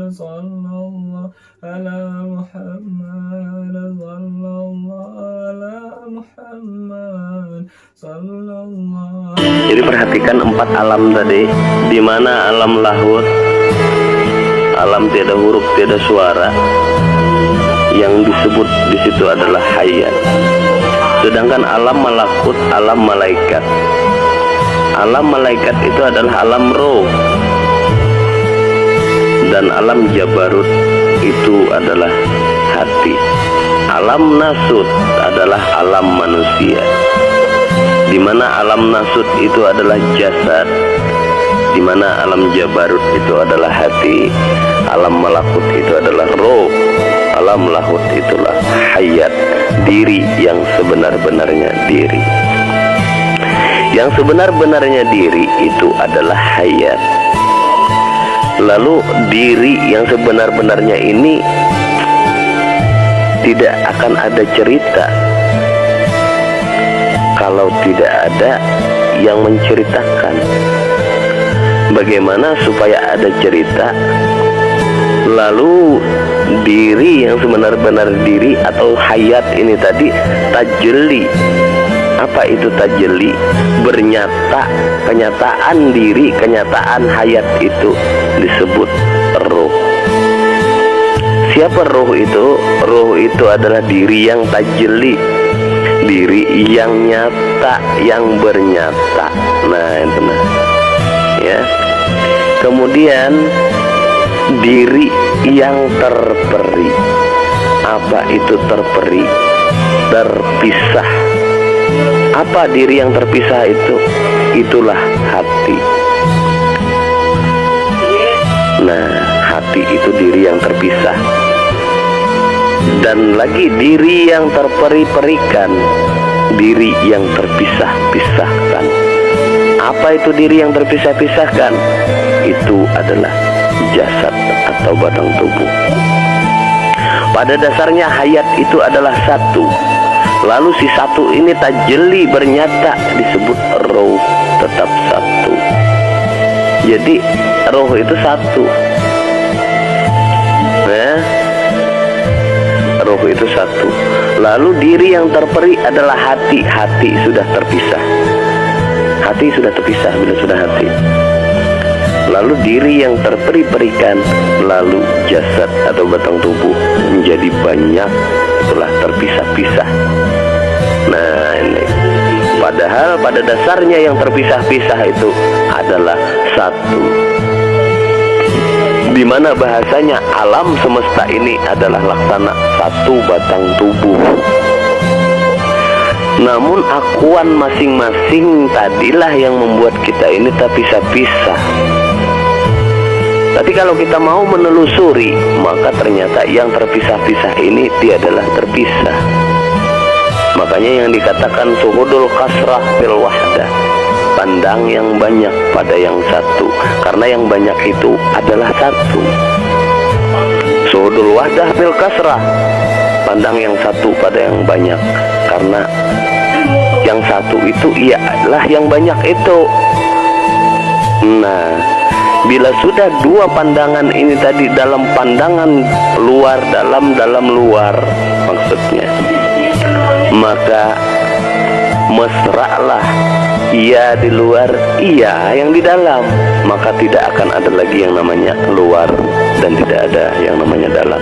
sallallahu ala Muhammad, sallallahu ala Muhammad, sallallahu. Jadi perhatikan 4 alam tadi, di mana alam lahut, alam tiada huruf, tiada suara, yang disebut di situ adalah hayat. Sedangkan alam malakut, alam malaikat. Alam malaikat itu adalah alam roh, dan alam jabarut itu adalah hati. Alam nasut adalah alam manusia, di mana alam nasut itu adalah jasad, di mana alam jabarut itu adalah hati, alam malakut itu adalah roh, alam lahut itulah hayat, diri yang sebenar-benarnya diri. Yang sebenar-benarnya diri itu adalah hayat. Lalu diri yang sebenar-benarnya ini tidak akan ada cerita kalau tidak ada yang menceritakan. Bagaimana supaya ada cerita? Lalu diri yang sebenar-benar diri atau hayat ini tadi tajalli. Apa itu tajalli? Bernyata, kenyataan diri, kenyataan hayat itu disebut roh. Siapa roh itu? Roh itu adalah diri yang tajalli, diri yang nyata, yang bernyata. Nah, itu nah. Ya. Kemudian diri yang terperi. Apa itu terperi? Terpisah. Apa diri yang terpisah itu? Itulah hati. Nah, hati itu diri yang terpisah. Dan lagi diri yang terperi-perikan, diri yang terpisah-pisahkan. Apa itu diri yang terpisah-pisahkan? Itu adalah jasad atau badan tubuh. Pada dasarnya hayat itu adalah satu. Lalu si satu ini tajalli bernyata disebut roh, tetap satu. Jadi roh itu satu. Nah, roh itu satu. Lalu diri yang terperi adalah hati. Hati sudah terpisah. Hati sudah terpisah bila sudah hati. Lalu diri yang terperi-perikan, lalu jasad atau batang tubuh menjadi banyak, itulah terpisah-pisah. Nah, ini padahal pada dasarnya yang terpisah-pisah itu adalah satu, di mana bahasanya alam semesta ini adalah laksana satu batang tubuh. Namun akuan masing-masing tadilah yang membuat kita ini terpisah-pisah. Tapi kalau kita mau menelusuri, maka ternyata yang terpisah-pisah ini tiadalah terpisah. Makanya yang dikatakan suhudul kasrah fil wahdah, pandang yang banyak pada yang satu, karena yang banyak itu adalah satu. Suhudul wahdah fil kasrah, pandang yang satu pada yang banyak, karena yang satu itu ialah yang banyak itu. Nah, bila sudah dua pandangan ini tadi dalam pandangan luar, dalam luar maksudnya, maka mesralah ia di luar, ia yang di dalam, maka tidak akan ada lagi yang namanya luar dan tidak ada yang namanya dalam.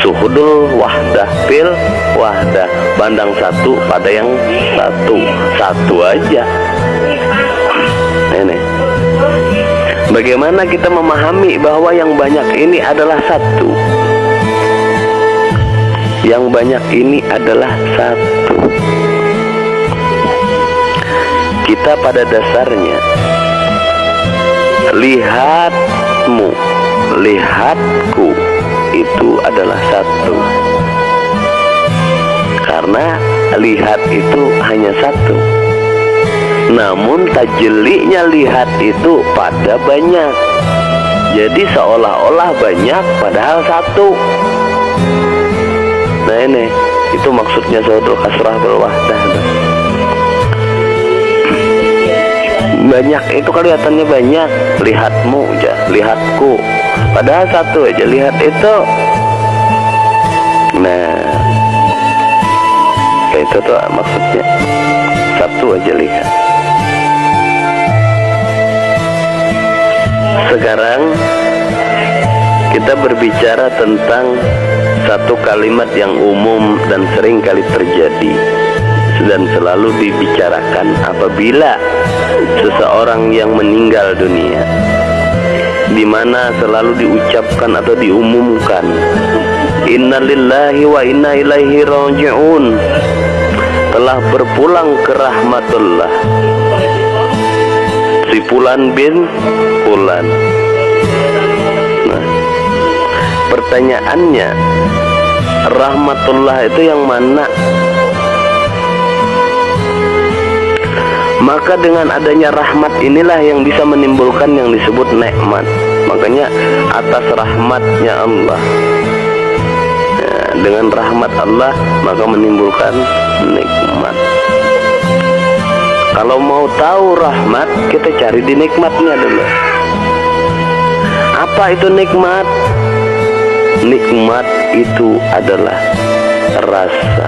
Suhudul wahdah fil wahdah, pandang satu pada yang satu, satu aja. Ini bagaimana kita memahami bahwa yang banyak ini adalah satu? Yang banyak ini adalah satu. Kita pada dasarnya, lihatmu, lihatku itu adalah satu. Karena lihat itu hanya satu. Namun tajallinya lihat itu pada banyak. Jadi seolah-olah banyak padahal satu. Nah, ini itu maksudnya suhudul kasrah bil wahdah. Banyak itu kelihatannya banyak, lihatmu, lihatku, Padahal satu aja lihat itu. Nah, itu tuh maksudnya, satu aja lihat. Sekarang kita berbicara tentang satu kalimat yang umum dan sering kali terjadi dan selalu dibicarakan apabila seseorang yang meninggal dunia, di mana selalu diucapkan atau diumumkan, inna lillahi wa inna ilaihi raji'un, telah berpulang ke rahmatullah si Fulan bin Fulan. Nah, pertanyaannya, rahmatullah itu yang mana? Maka dengan adanya rahmat inilah yang bisa menimbulkan yang disebut nikmat. Makanya atas rahmatnya Allah, ya, dengan rahmat Allah maka menimbulkan nikmat. Kalau mau tahu rahmat, kita cari di nikmatnya dulu. Apa itu nikmat? Nikmat itu adalah rasa.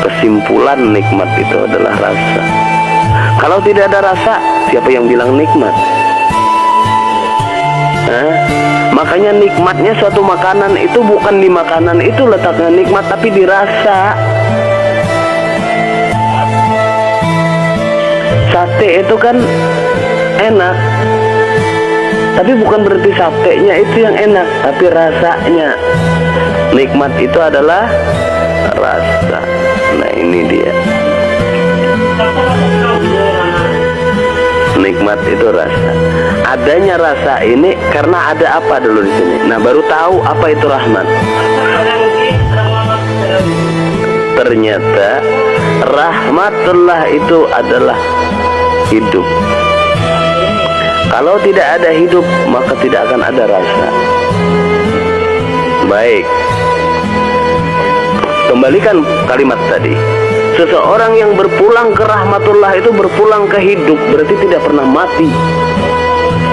Kesimpulan nikmat itu adalah rasa. Kalau tidak ada rasa, siapa yang bilang nikmat? Makanya nikmatnya suatu makanan itu bukan di makanan itu letaknya nikmat, tapi di rasa. Sate itu kan enak, tapi bukan berarti satenya itu yang enak, tapi rasanya. Nikmat itu adalah rasa. Nah, ini dia. Nikmat itu rasa. Adanya rasa ini karena ada apa dulu di sini. Nah, baru tahu apa itu rahmat. Ternyata rahmatullah itu adalah hidup. Kalau tidak ada hidup, maka tidak akan ada rasa. Baik, kembalikan kalimat tadi. Seseorang yang berpulang ke rahmatullah itu berpulang ke hidup, berarti tidak pernah mati.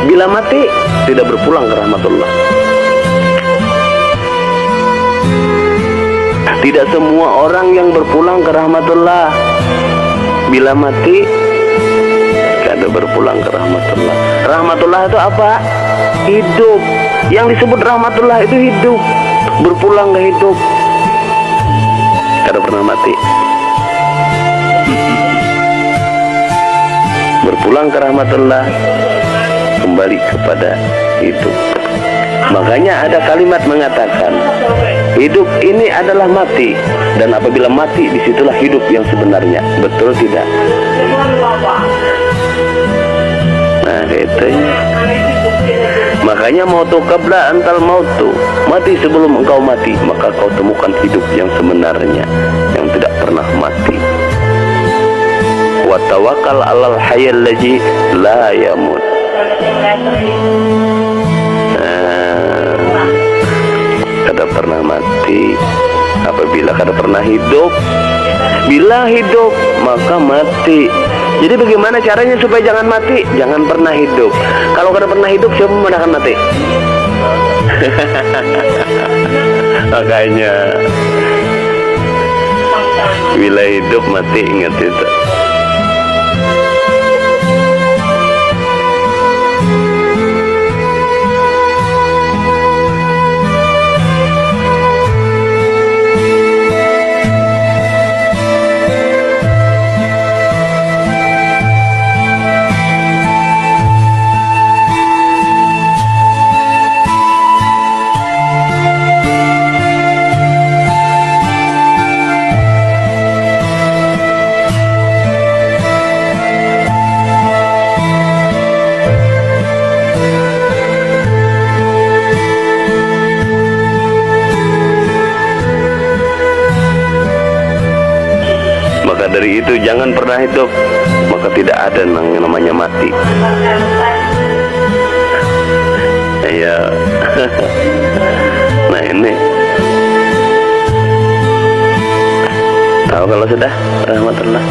Bila mati, tidak berpulang ke rahmatullah. Tidak semua orang yang berpulang ke rahmatullah bila mati kada berpulang ke rahmatullah. Rahmatullah itu apa? Hidup. Yang disebut rahmatullah itu hidup, berpulang ke hidup, kada pernah mati. Berpulang ke rahmatullah, kembali kepada hidup. Makanya ada kalimat mengatakan hidup ini adalah mati, dan apabila mati disitulah hidup yang sebenarnya. Betul tidak? Nah, itu. Makanya mautu qabla antal mautu, mati sebelum engkau mati, maka kau temukan hidup yang sebenarnya, yang tidak pernah mati. Wa tawakkal 'alal hayyil ladzi la yamut. Kada pernah mati apabila kada pernah hidup. Bila hidup maka mati. Jadi bagaimana caranya supaya jangan mati? Jangan pernah hidup. Kalau kada pernah hidup, siapa yang akan mati? Makanya bila hidup mati, ingat itu. Dari itu jangan pernah hidup, maka tidak ada yang namanya mati. Ya. Nah, ini tahu kalau sudah rahmatullah.